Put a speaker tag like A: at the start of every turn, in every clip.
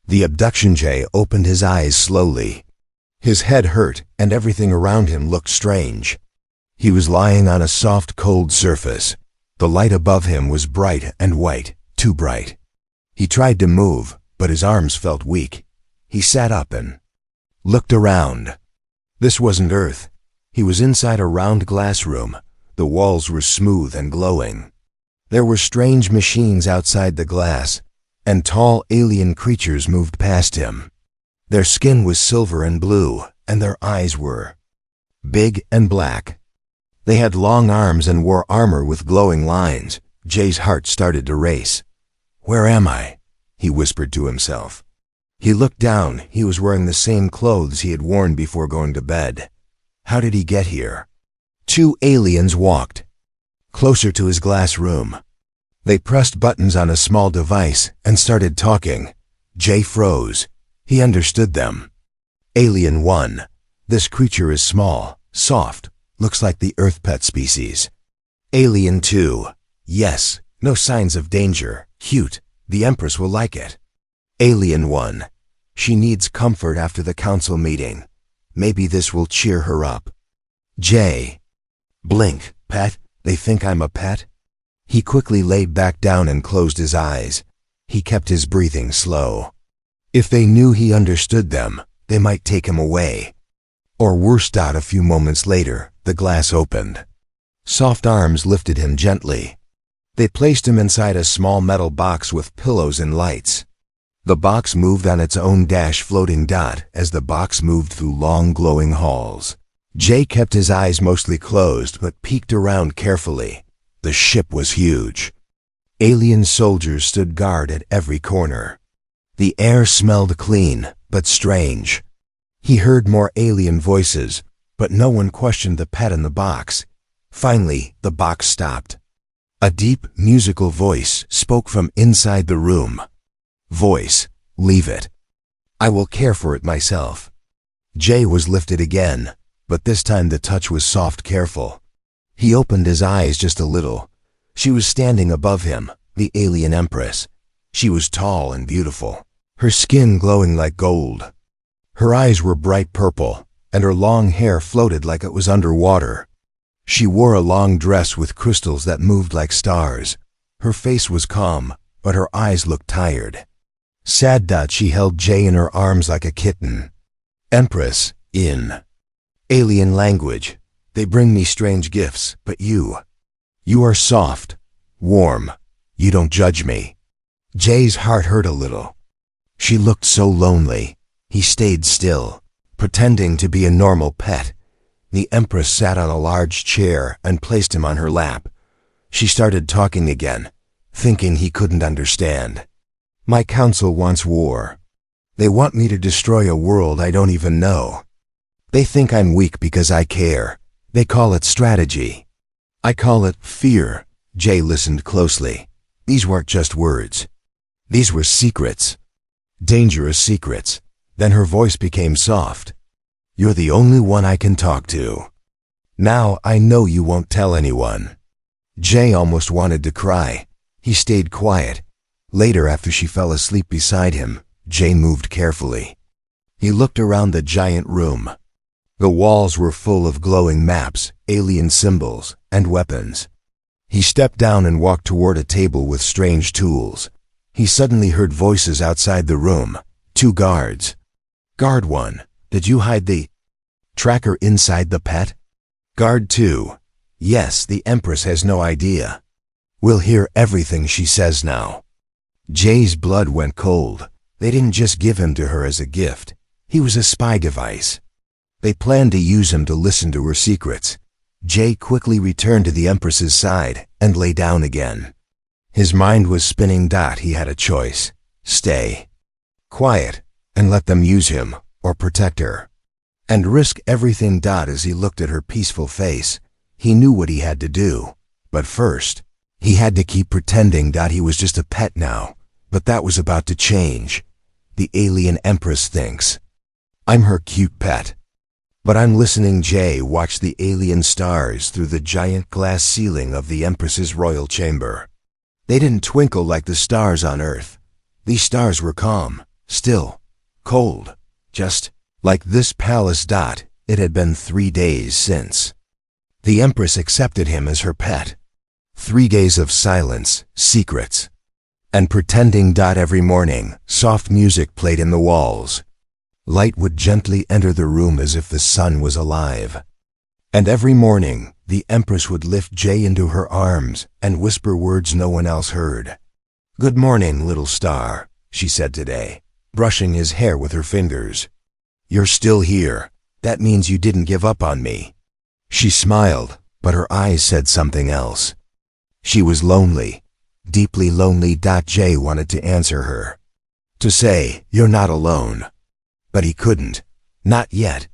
A: The abduction Jay opened his eyes slowly. His head hurt and everything around him looked strange. He was lying on a soft, cold surface. The light above him was bright and white, too bright. He tried to move, but his arms felt weak. He sat up and looked around. This wasn't Earth. He was inside a round glass room. The walls were smooth and glowing. There were strange machines outside the glass, and tall alien creatures moved past him. Their skin was silver and blue, and their eyes were big and black. They had long arms and wore armor with glowing lines. Jay's heart started to race. "Where am I?" he whispered to himself. He looked down. He was wearing the same clothes he had worn before going to bed. How did he get here? Two aliens walked closer to his glass room. They pressed buttons on a small device and started talking. Jay froze. He understood them. Alien 1. This creature is small, soft, looks like the Earth pet species. Alien 2. Yes, no signs of danger, cute, the Empress will like it. Alien 1. She needs comfort after the council meeting. Maybe this will cheer her up. Jay. Blink, pet, they think I'm a pet? He quickly laid back down and closed his eyes. He kept his breathing slow. If they knew he understood them, they might take him away. Or worse. A few moments later, the glass opened. Soft arms lifted him gently. They placed him inside a small metal box with pillows and lights. The box moved on its own floating dot as the box moved through long glowing halls. Jay kept his eyes mostly closed but peeked around carefully. The ship was huge. Alien soldiers stood guard at every corner. The air smelled clean, but strange. He heard more alien voices, but no one questioned the pet in the box. Finally, the box stopped. A deep, musical voice spoke from inside the room. Voice, leave it. I will care for it myself. Jay was lifted again, but this time the touch was soft, careful. He opened his eyes just a little. She was standing above him, the alien Empress. She was tall and beautiful, her skin glowing like gold. Her eyes were bright purple, and her long hair floated like it was underwater. She wore a long dress with crystals that moved like stars. Her face was calm, but her eyes looked tired. Sad. She held Jay in her arms like a kitten. Empress, in alien language. They bring me strange gifts, but you are soft, warm. You don't judge me. Jay's heart hurt a little. She looked so lonely. He stayed still, pretending to be a normal pet. The Empress sat on a large chair and placed him on her lap. She started talking again, thinking he couldn't understand. My council wants war. They want me to destroy a world I don't even know. They think I'm weak because I care. They call it strategy. I call it fear. Jay listened closely. These weren't just words. These were secrets. Dangerous secrets. Then her voice became soft. You're the only one I can talk to. Now I know you won't tell anyone. Jay almost wanted to cry. He stayed quiet. Later, after she fell asleep beside him, Jay moved carefully. He looked around the giant room. The walls were full of glowing maps, alien symbols, and weapons. He stepped down and walked toward a table with strange tools. He suddenly heard voices outside the room. 2 guards. Guard 1, did you hide the tracker inside the pet? Guard 2, yes, the Empress has no idea. We'll hear everything she says now. Jay's blood went cold. They didn't just give him to her as a gift. He was a spy device. They planned to use him to listen to her secrets. Jay quickly returned to the Empress's side and lay down again. His mind was spinning. He had a choice. Stay quiet and let them use him, or protect her, and risk everything. As he looked at her peaceful face, he knew what he had to do. But first, he had to keep pretending. He was just a pet now, but that was about to change. The alien Empress thinks, I'm her cute pet. But I'm listening. Jay watched the alien stars through the giant glass ceiling of the Empress's royal chamber. They didn't twinkle like the stars on Earth. These stars were calm, Still, cold, just like this palace. It had been 3 days since. The Empress accepted him as her pet. 3 days of silence, secrets, and pretending. Every morning, soft music played in the walls. Light would gently enter the room as if the sun was alive. And every morning, the Empress would lift Jay into her arms and whisper words no one else heard. "Good morning, little star," she said today, brushing his hair with her fingers. "You're still here. That means you didn't give up on me." She smiled, but her eyes said something else. She was lonely, deeply lonely. Jay wanted to answer her, to say, "You're not alone." But he couldn't. Not yet.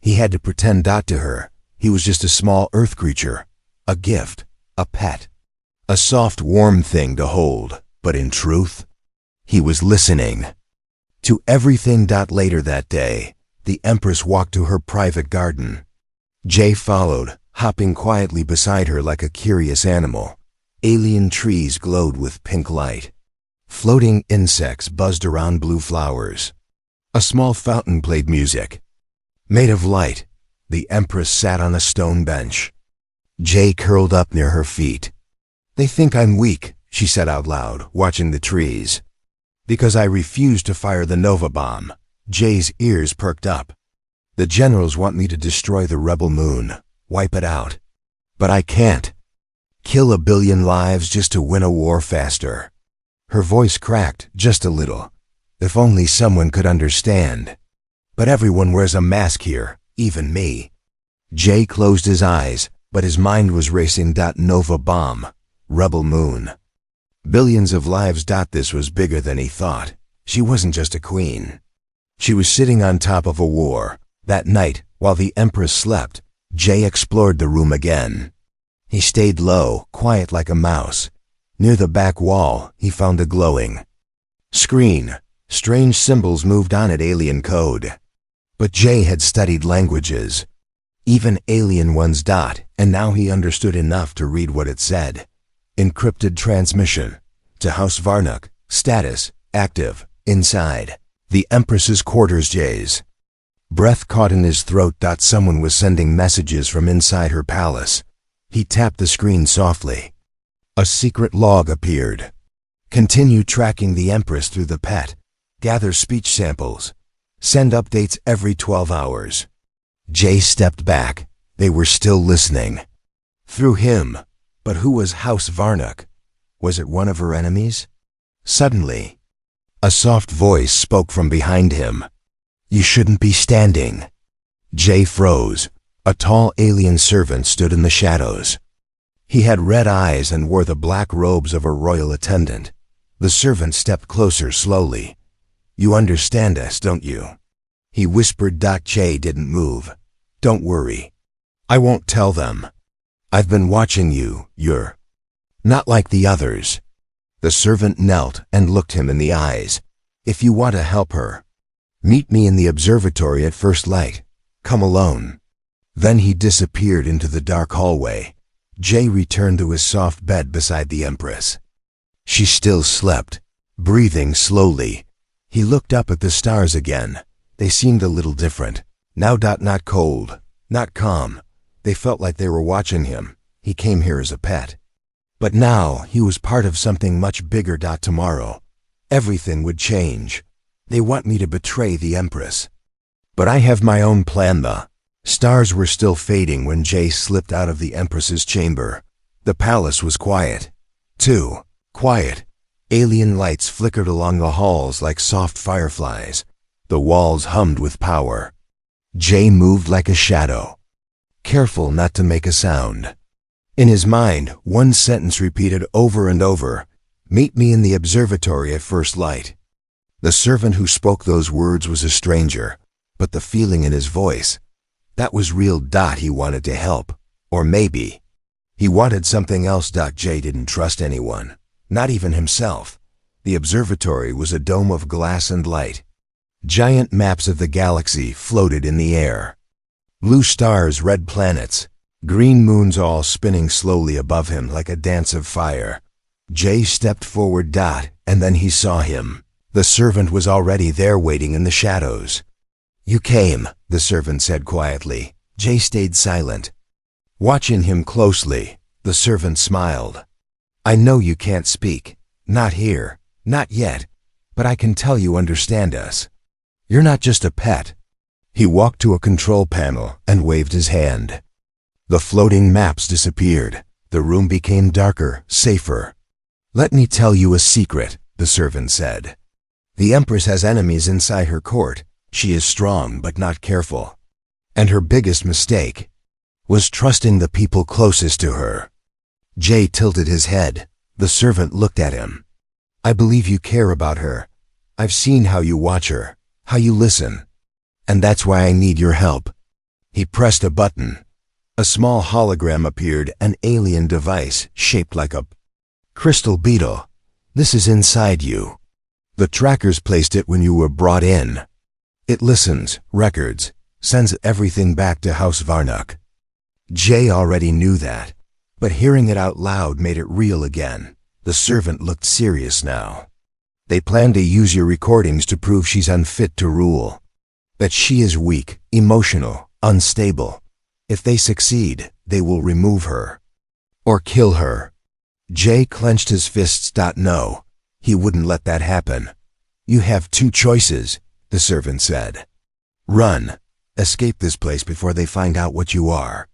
A: He had to pretend. To her, he was just a small earth creature, a gift, a pet, a soft, warm thing to hold. But in truth, he was listening to everything. Later that day, the Empress walked to her private garden. Jay followed, hopping quietly beside her like a curious animal. Alien trees glowed with pink light. Floating insects buzzed around blue flowers. A small fountain played music. Made of light, the Empress sat on a stone bench. Jay curled up near her feet. "They think I'm weak," she said out loud, watching the trees. "Because I refused to fire the Nova bomb." Jay's ears perked up. "The generals want me to destroy the rebel moon, wipe it out. But I can't. Kill 1 billion lives just to win a war faster." Her voice cracked just a little. If only someone could understand. "But everyone wears a mask here, even me." Jay closed his eyes, but his mind was racing. Nova bomb, rebel moon. Billions of lives. This was bigger than he thought. She wasn't just a queen. She was sitting on top of a war. That night, while the Empress slept, Jay explored the room again. He stayed low, quiet like a mouse. Near the back wall, he found a glowing screen. Strange symbols moved on it, alien code. But Jay had studied languages, even alien ones. And now he understood enough to read what it said. Encrypted transmission. To House Varnuk. Status. Active. Inside. The Empress's quarters. Jay's breath caught in his throat. Someone was sending messages from inside her palace. He tapped the screen softly. A secret log appeared. Continue tracking the Empress through the pet. Gather speech samples. Send updates every 12 hours. Jay stepped back. They were still listening. Through him. But who was House Varnuk? Was it one of her enemies? Suddenly, a soft voice spoke from behind him. "You shouldn't be standing." Jay froze. A tall alien servant stood in the shadows. He had red eyes and wore the black robes of a royal attendant. The servant stepped closer slowly. "You understand us, don't you?" he whispered. Jay didn't move. "Don't worry. I won't tell them. I've been watching you. You're not like the others." The servant knelt and looked him in the eyes. "If you want to help her, meet me in the observatory at first light. Come alone." Then he disappeared into the dark hallway. Jay returned to his soft bed beside the Empress. She still slept, breathing slowly. He looked up at the stars again. They seemed a little different. Now. Not cold, not calm. They felt like they were watching him. He came here as a pet. But now he was part of something much bigger. Tomorrow, everything would change. They want me to betray the Empress. But I have my own plan. The stars were still fading when Jay slipped out of the Empress's chamber. The palace was quiet. Too quiet. Alien lights flickered along the halls like soft fireflies. The walls hummed with power. Jay moved like a shadow, careful not to make a sound. In his mind, one sentence repeated over and over, "Meet me in the observatory at first light." The servant who spoke those words was a stranger, but the feeling in his voice, that was real. He wanted to help. Or maybe he wanted something else. Jay didn't trust anyone, not even himself. The observatory was a dome of glass and light. Giant maps of the galaxy floated in the air. Blue stars, red planets, green moons, all spinning slowly above him like a dance of fire. Jay stepped forward. And then he saw him. The servant was already there waiting in the shadows. "You came," the servant said quietly. Jay stayed silent. Watching him closely, the servant smiled. "I know you can't speak. Not here. Not yet. But I can tell you understand us. You're not just a pet." He walked to a control panel and waved his hand. The floating maps disappeared. The room became darker, safer. "Let me tell you a secret," the servant said. "The Empress has enemies inside her court. She is strong but not careful. And her biggest mistake was trusting the people closest to her." Jay tilted his head. The servant looked at him. "I believe you care about her. I've seen how you watch her, how you listen. And that's why I need your help." He pressed a button. A small hologram appeared, an alien device shaped like a crystal beetle. "This is inside you. The trackers placed it when you were brought in. It listens, records, sends everything back to House Varnuk." Jay already knew that, but hearing it out loud made it real again. The servant looked serious now. "They plan to use your recordings to prove she's unfit to rule. That she is weak, emotional, unstable. If they succeed, they will remove her. Or kill her." Jay clenched his fists. "No, he wouldn't let that happen." "You have two choices," the servant said. "Run. Escape this place before they find out what you are.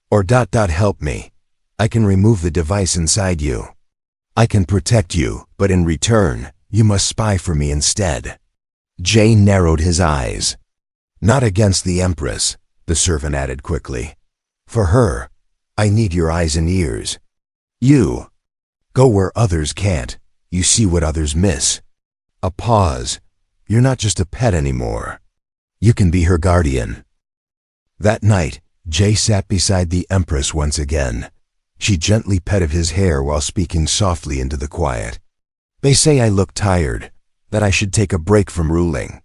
A: Or help me. I can remove the device inside you. I can protect you, but in return, you must spy for me instead." Jay narrowed his eyes. "Not against the Empress," the servant added quickly. "For her, I need your eyes and ears. You go where others can't. You see what others miss." A pause. "You're not just a pet anymore. You can be her guardian." That night, Jay sat beside the Empress once again. She gently petted his hair while speaking softly into the quiet. "They say I look tired, that I should take a break from ruling.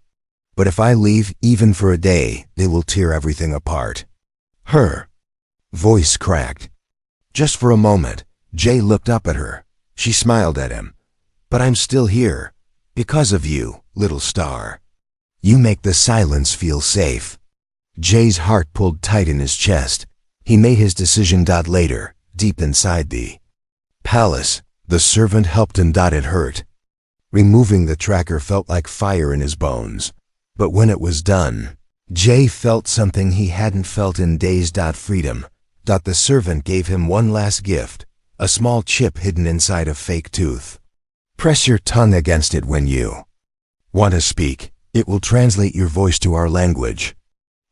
A: But if I leave even for a day, they will tear everything apart." Her voice cracked. Just for a moment, Jay looked up at her. She smiled at him. "But I'm still here. Because of you, little star. You make the silence feel safe." Jay's heart pulled tight in his chest. He made his decision. Later, deep inside the palace, the servant helped him. It hurt. Removing the tracker felt like fire in his bones. But when it was done, Jay felt something he hadn't felt in days. Freedom. The servant gave him one last gift, a small chip hidden inside a fake tooth. "Press your tongue against it when you want to speak. It will translate your voice to our language.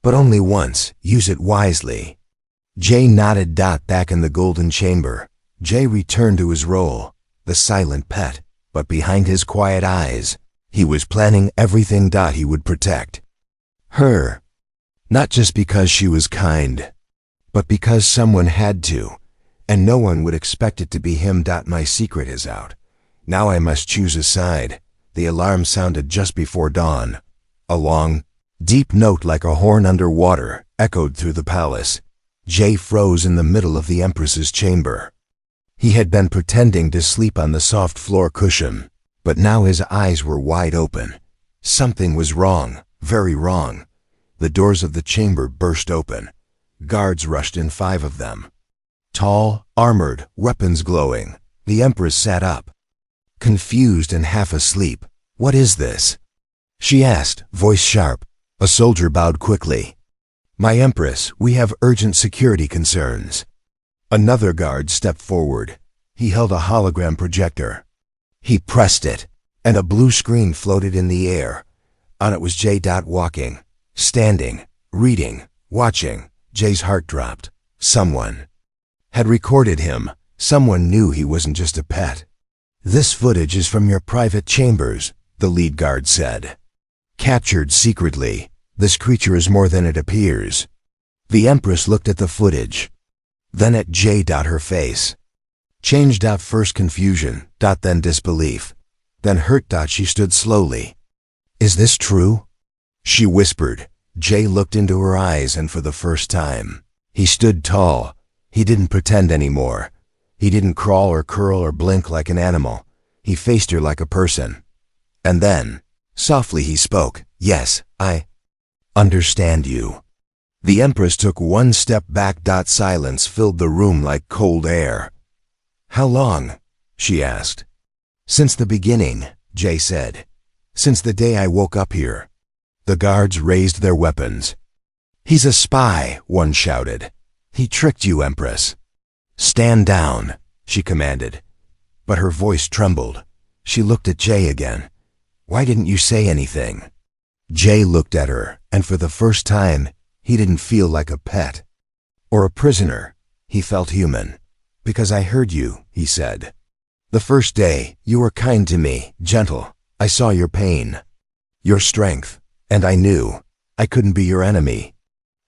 A: But only once. Use it wisely." Jay nodded. Back in the golden chamber, Jay returned to his role, the silent pet. But behind his quiet eyes, he was planning everything. He would protect her. Not just because she was kind, but because someone had to, and no one would expect it to be him. "My secret is out. Now I must choose a side." The alarm sounded just before dawn. A long, deep note like a horn underwater echoed through the palace. Jay froze in the middle of the Empress's chamber. He had been pretending to sleep on the soft floor cushion, but now his eyes were wide open. Something was wrong, very wrong. The doors of the chamber burst open. Guards rushed in, 5 of them. Tall, armored, weapons glowing. The Empress sat up, confused and half asleep. "What is this?" she asked, voice sharp. A soldier bowed quickly. "My Empress, we have urgent security concerns." Another guard stepped forward. He held a hologram projector. He pressed it, and a blue screen floated in the air. On it was Jay. Walking, standing, reading, watching. Jay's heart dropped. Someone had recorded him. Someone knew he wasn't just a pet. "This footage is from your private chambers," the lead guard said. "Captured secretly. This creature is more than it appears." The Empress looked at the footage, then at Jay. Her face changed. First confusion, then disbelief, then hurt. She stood slowly. "Is this true?" she whispered. Jay looked into her eyes, and for the first time, he stood tall. He didn't pretend anymore. He didn't crawl or curl or blink like an animal. He faced her like a person. And then, softly he spoke, "Yes, I understand you." The Empress took one step back. Silence filled the room like cold air. "How long?" she asked. "Since the beginning," Jay said. "Since the day I woke up here." The guards raised their weapons. "He's a spy," one shouted. "He tricked you, Empress." "Stand down," she commanded. But her voice trembled. She looked at Jay again. "Why didn't you say anything?" Jay looked at her, and for the first time, he didn't feel like a pet or a prisoner. He felt human. "Because I heard you," he said. "The first day, you were kind to me, gentle. I saw your pain, your strength, and I knew I couldn't be your enemy."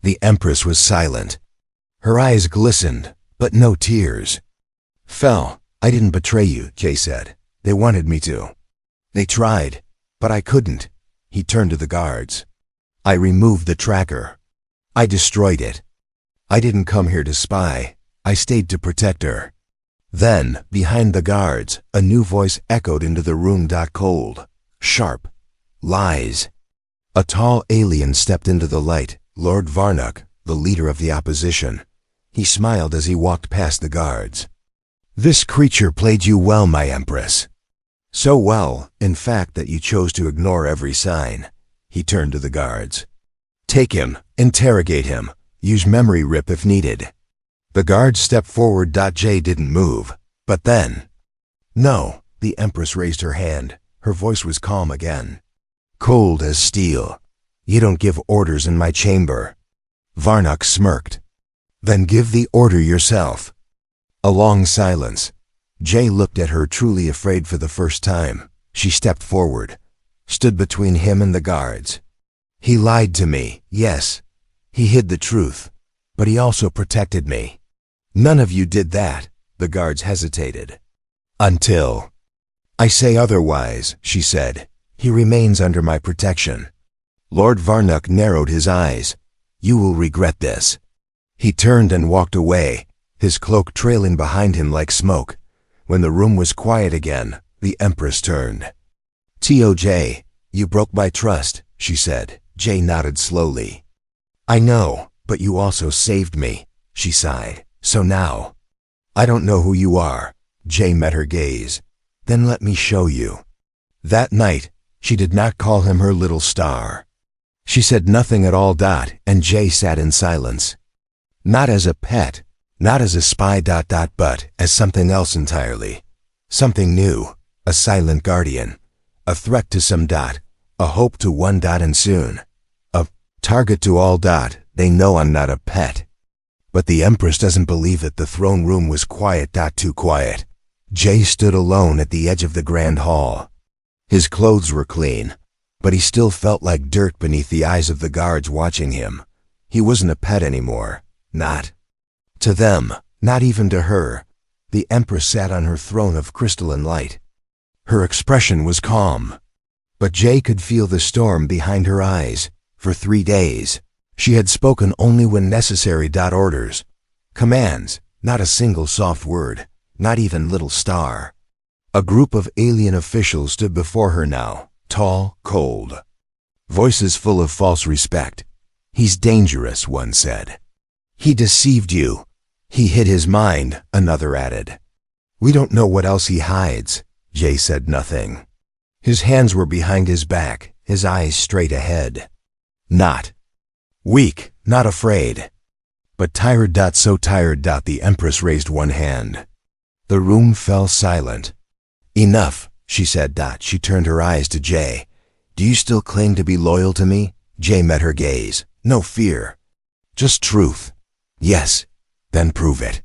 A: The Empress was silent. Her eyes glistened, but no tears fell. "I didn't betray you," Jay said. "They wanted me to. They tried, but I couldn't." He turned to the guards. "I removed the tracker. I destroyed it. I didn't come here to spy. I stayed to protect her." Then, behind the guards, a new voice echoed into the room. Cold, sharp, lies. A tall alien stepped into the light, Lord Varnock, the leader of the opposition. He smiled as he walked past the guards. "This creature played you well, my Empress. So well, in fact, that you chose to ignore every sign." He turned to the guards. "Take him, interrogate him, use memory rip if needed." The guards stepped forward. Jay didn't move. But then, "No," the Empress raised her hand. Her voice was calm again. Cold as steel. "You don't give orders in my chamber." Varnock smirked. "Then give the order yourself." A long silence. Jay looked at her, truly afraid for the first time. She stepped forward, stood between him and the guards. "He lied to me, yes. He hid the truth. But he also protected me." "None of you did that," the guards hesitated. "Until I say otherwise," she said. "He remains under my protection." Lord Varnock narrowed his eyes. "You will regret this." He turned and walked away, his cloak trailing behind him like smoke. When the room was quiet again, the Empress turned. "Toj, you broke my trust," she said. Jay nodded slowly. "I know, but you also saved me," she sighed. "So now, I don't know who you are." Jay met her gaze. "Then let me show you." That night, she did not call him her little star. She said nothing at all. And Jay sat in silence. Not as a pet, not as a spy. But as something else entirely. Something new, a silent guardian, a threat to some. A hope to one. And soon, a target to all. They know I'm not a pet. But the Empress doesn't believe it. The throne room was quiet. Too quiet. Jay stood alone at the edge of the grand hall. His clothes were clean, but he still felt like dirt beneath the eyes of the guards watching him. He wasn't a pet anymore. Not to them, not even to her. The Empress sat on her throne of crystalline light. Her expression was calm. But Jay could feel the storm behind her eyes. For 3 days, she had spoken only when necessary. Orders, commands, not a single soft word, not even little star. A group of alien officials stood before her now, tall, cold. Voices full of false respect. "He's dangerous," one said. "He deceived you. He hid his mind," another added. "We don't know what else he hides." Jay said nothing. His hands were behind his back, his eyes straight ahead. Not weak, not afraid, but tired. So tired. The Empress raised one hand. The room fell silent. "Enough," she said. She turned her eyes to Jay. "Do you still claim to be loyal to me?" Jay met her gaze. "No fear. Just truth." "Yes." "Then prove it."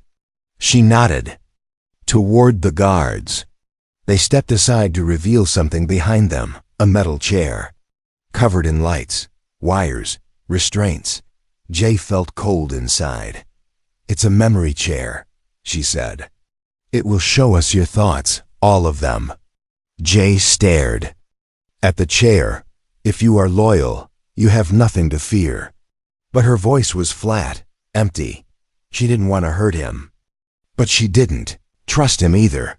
A: She nodded. Toward the guards. They stepped aside to reveal something behind them, a metal chair, covered in lights, wires, restraints. Jay felt cold inside. "It's a memory chair," she said. "It will show us your thoughts, all of them." Jay stared at the chair. "If you are loyal, you have nothing to fear." But her voice was flat, empty. She didn't want to hurt him. But she didn't trust him either.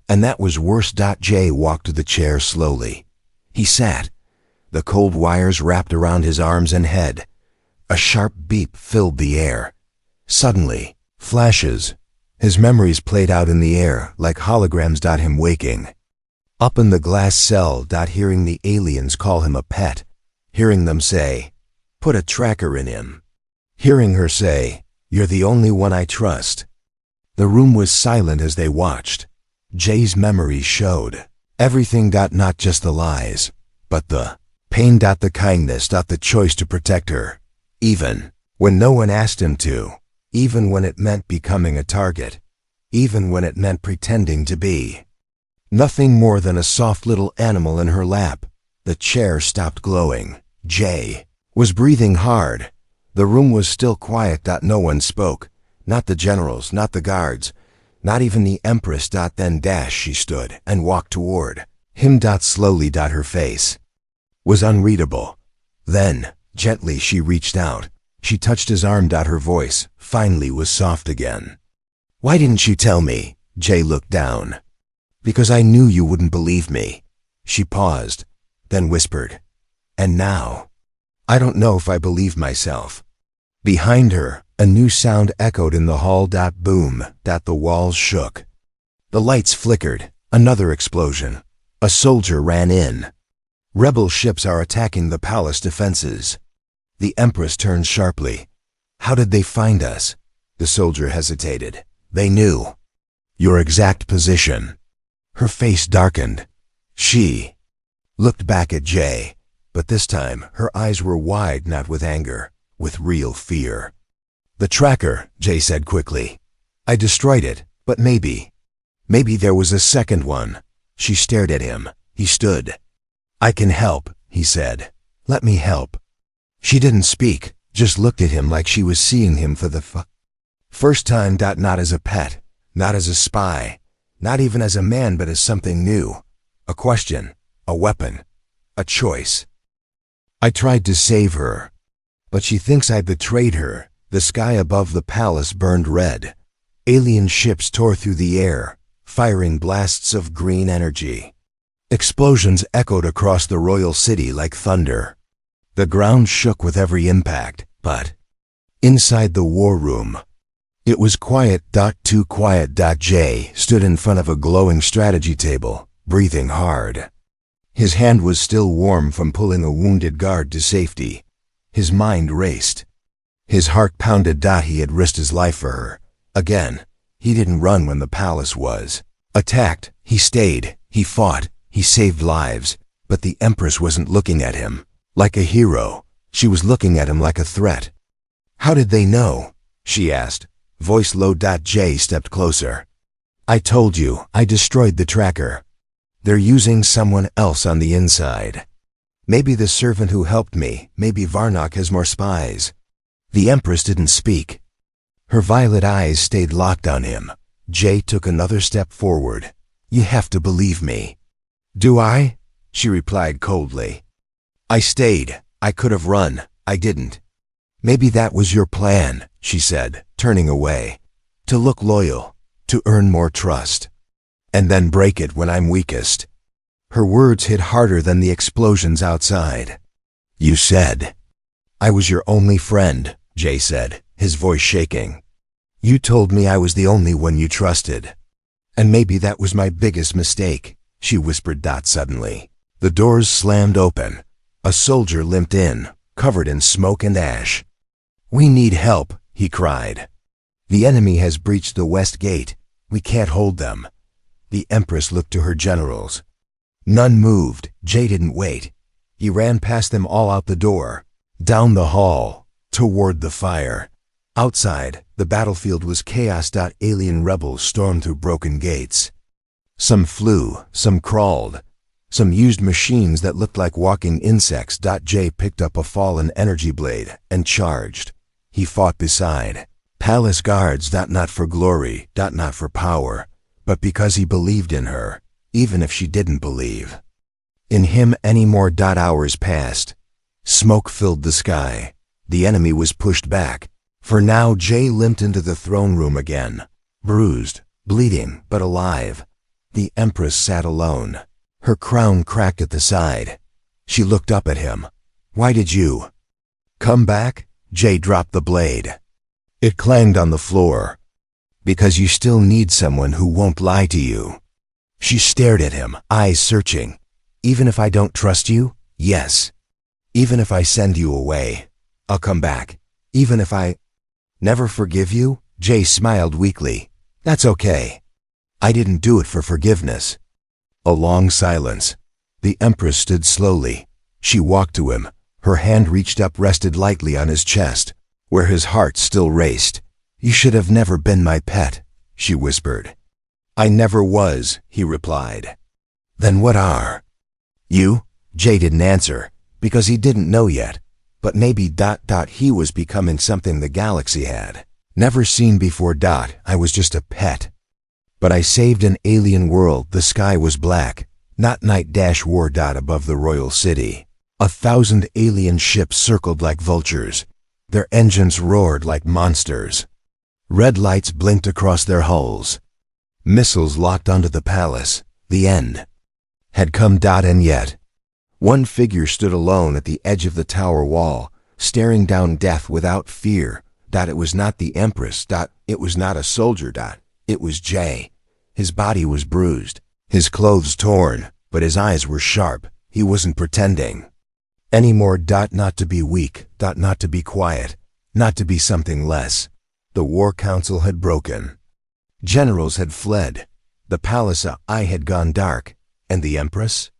A: And that was worse. Jay walked to the chair slowly. He sat, the cold wires wrapped around his arms and head. A sharp beep filled the air. Suddenly, flashes. His memories played out in the air like holograms. Him waking. Up in the glass cell. Hearing the aliens call him a pet. Hearing them say, "Put a tracker in him." Hearing her say, "You're the only one I trust." The room was silent as they watched. Jay's memories showed everything. Not just the lies, but the pain. The kindness. The choice to protect her. Even when no one asked him to. Even when it meant becoming a target. Even when it meant pretending to be nothing more than a soft little animal in her lap. The chair stopped glowing. Jay was breathing hard. The room was still quiet. No one spoke. Not the generals, not the guards, not even the Empress. Then she stood and walked toward him. Slowly. Her face was unreadable. Then, gently, she reached out. She touched his arm. Her voice, finally, was soft again. "Why didn't you tell me?" Jay looked down. "Because I knew you wouldn't believe me." She paused, then whispered, "And now, I don't know if I believe myself." Behind her, a new sound echoed in the hall. Boom. The walls shook. The lights flickered. Another explosion. A soldier ran in. "Rebel ships are attacking the palace defenses." The Empress turned sharply. "How did they find us?" The soldier hesitated. "They knew your exact position." Her face darkened. She looked back at Jay, but this time her eyes were wide, not with anger, with real fear. "The tracker," Jay said quickly. "I destroyed it, but maybe there was a second one." She stared at him. He stood. "I can help," he said. "Let me help." She didn't speak, just looked at him like she was seeing him for the first time. Not as a pet, not as a spy, not even as a man, but as something new. A question, a weapon, a choice. "I tried to save her, but she thinks I betrayed her." The sky above the palace burned red. Alien ships tore through the air, firing blasts of green energy. Explosions echoed across the royal city like thunder. The ground shook with every impact, but inside the war room, it was quiet. Too quiet. Jay stood in front of a glowing strategy table, breathing hard. His hand was still warm from pulling a wounded guard to safety. His mind raced. His heart pounded. He had risked his life for her. Again, he didn't run when the palace was attacked. He stayed, he fought, he saved lives. But the Empress wasn't looking at him like a hero. She was looking at him like a threat. "How did they know?" she asked, voice low. Jay stepped closer. "I told you, I destroyed the tracker. They're using someone else on the inside. Maybe the servant who helped me, maybe Varnock has more spies." The Empress didn't speak. Her violet eyes stayed locked on him. Jay took another step forward. "You have to believe me." "Do I?" she replied coldly. "I stayed. I could have run. I didn't." "Maybe that was your plan," she said, turning away. "To look loyal, to earn more trust, and then break it when I'm weakest." Her words hit harder than the explosions outside. "You said I was your only friend," Jay said, his voice shaking. "You told me I was the only one you trusted. And maybe that was my biggest mistake," she whispered. Suddenly, the doors slammed open. A soldier limped in, covered in smoke and ash. "We need help," he cried. "The enemy has breached the west gate. We can't hold them." The Empress looked to her generals. None moved. Jay didn't wait. He ran past them all, out the door, down the hall, toward the fire. Outside, the battlefield was chaos. Alien rebels stormed through broken gates. Some flew, some crawled. Some used machines that looked like walking insects. Jay picked up a fallen energy blade and charged. He fought beside palace guards. Not for glory, not for power, but because he believed in her, even if she didn't believe in him anymore. Hours passed. Smoke filled the sky. The enemy was pushed back. For now, Jay limped into the throne room again, bruised, bleeding, but alive. The Empress sat alone. Her crown cracked at the side. She looked up at him. Why did you come back? Jay dropped the blade. It clanged on the floor. Because you still need someone who won't lie to you. She stared at him, eyes searching. Even if I don't trust you? Yes. Even if I send you away, I'll come back. Even if I never forgive you? Jay smiled weakly. That's okay. I didn't do it for forgiveness. A long silence. The Empress stood slowly. She walked to him. Her hand reached up, rested lightly on his chest, where his heart still raced. You should have never been my pet, she whispered. I never was, he replied. Then what are you? Jay didn't answer, because he didn't know yet. But maybe ... he was becoming something the galaxy had never seen before. I was just a pet. But I saved an alien world. The sky was black, not night - war. Above the royal city. 1,000 alien ships circled like vultures. Their engines roared like monsters. Red lights blinked across their hulls. Missiles locked onto the palace. The end had come. And yet, one figure stood alone at the edge of the tower wall, staring down death without fear. It was not the Empress. It was not a soldier. It was Jay. His body was bruised, his clothes torn, but his eyes were sharp. He wasn't pretending anymore. Not to be weak. Not to be quiet. Not to be something less. The War Council had broken. Generals had fled. The palace had gone dark. And the Empress?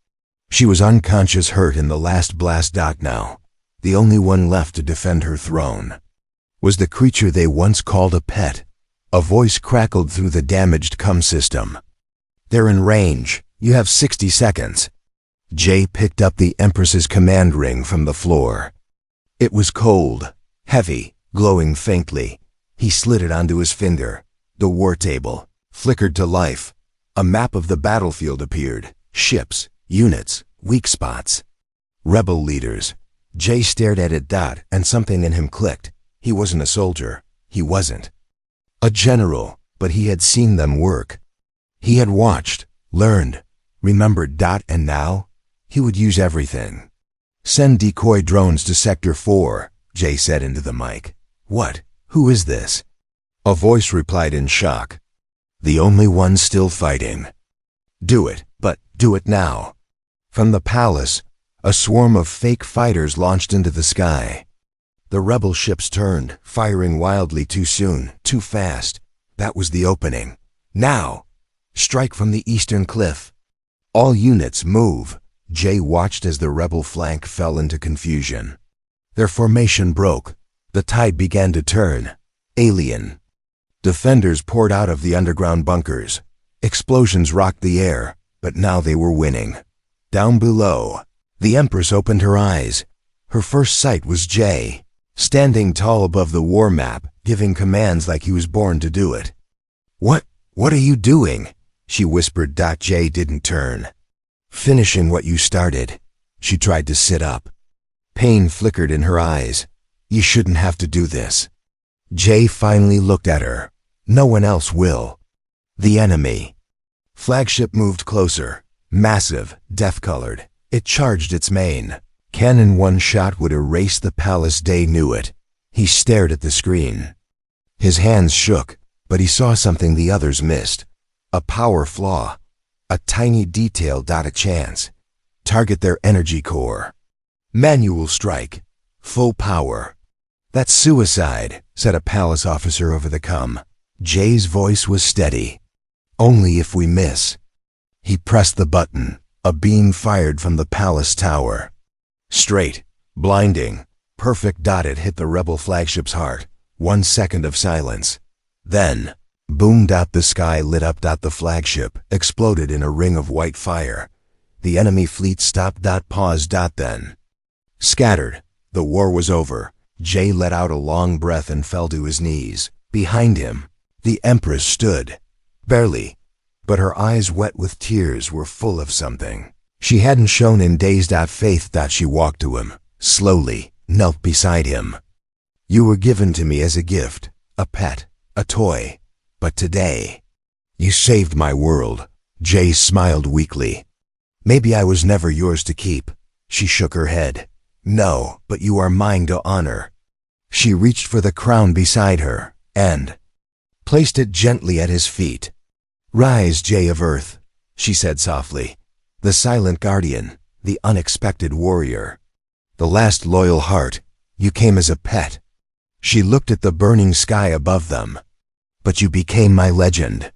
A: She was unconscious, hurt in the last blast. Now, the only one left to defend her throne was the creature they once called a pet. A voice crackled through the damaged comm system. They're in range. You have 60 seconds. Jay picked up the Empress's command ring from the floor. It was cold, heavy, glowing faintly. He slid it onto his finger. The war table flickered to life. A map of the battlefield appeared. Ships, units, weak spots, rebel leaders. Jay stared at it. And something in him clicked. He wasn't a soldier. He wasn't a general, but he had seen them work. He had watched, learned, remembered. And now, he would use everything. Send decoy drones to Sector 4, Jay said into the mic. What? Who is this? A voice replied in shock. The only one still fighting. Do it, but do it now. From the palace, a swarm of fake fighters launched into the sky. The rebel ships turned, firing wildly. Too soon, too fast. That was the opening. Now! Strike from the eastern cliff. All units move. Jay watched as the rebel flank fell into confusion. Their formation broke. The tide began to turn. Alien. Defenders poured out of the underground bunkers. Explosions rocked the air, but now they were winning. Down below, the Empress opened her eyes. Her first sight was Jay, standing tall above the war map, giving commands like he was born to do it. What are you doing? She whispered. Jay didn't turn. Finishing what you started. She tried to sit up. Pain flickered in her eyes. You shouldn't have to do this. Jay finally looked at her. No one else will. The enemy. Flagship moved closer. Massive, death-colored. It charged its main. Cannon one shot would erase the palace. Day knew it. He stared at the screen. His hands shook, but he saw something the others missed. A power flaw. A tiny detail. A chance. Target their energy core. Manual strike. Full power. That's suicide, said a palace officer over the comm. Jay's voice was steady. Only if we miss. He pressed the button. A beam fired from the palace tower. Straight, blinding, perfect. It hit the rebel flagship's heart. 1 second of silence. Then, boom. The sky lit up. The flagship exploded in a ring of white fire. The enemy fleet stopped. Paused. Then, scattered. The war was over. Jay let out a long breath and fell to his knees. Behind him, the Empress stood. Barely, but her eyes wet with tears were full of something she hadn't shown in days. Faith. She walked to him, slowly, knelt beside him. You were given to me as a gift, a pet, a toy. But today, you saved my world. Jay smiled weakly. Maybe I was never yours to keep. She shook her head. No, but you are mine to honor. She reached for the crown beside her, and placed it gently at his feet. Rise, Jay of Earth, she said softly. The silent guardian, the unexpected warrior. The last loyal heart, you came as a pet. She looked at the burning sky above them. But you became my legend.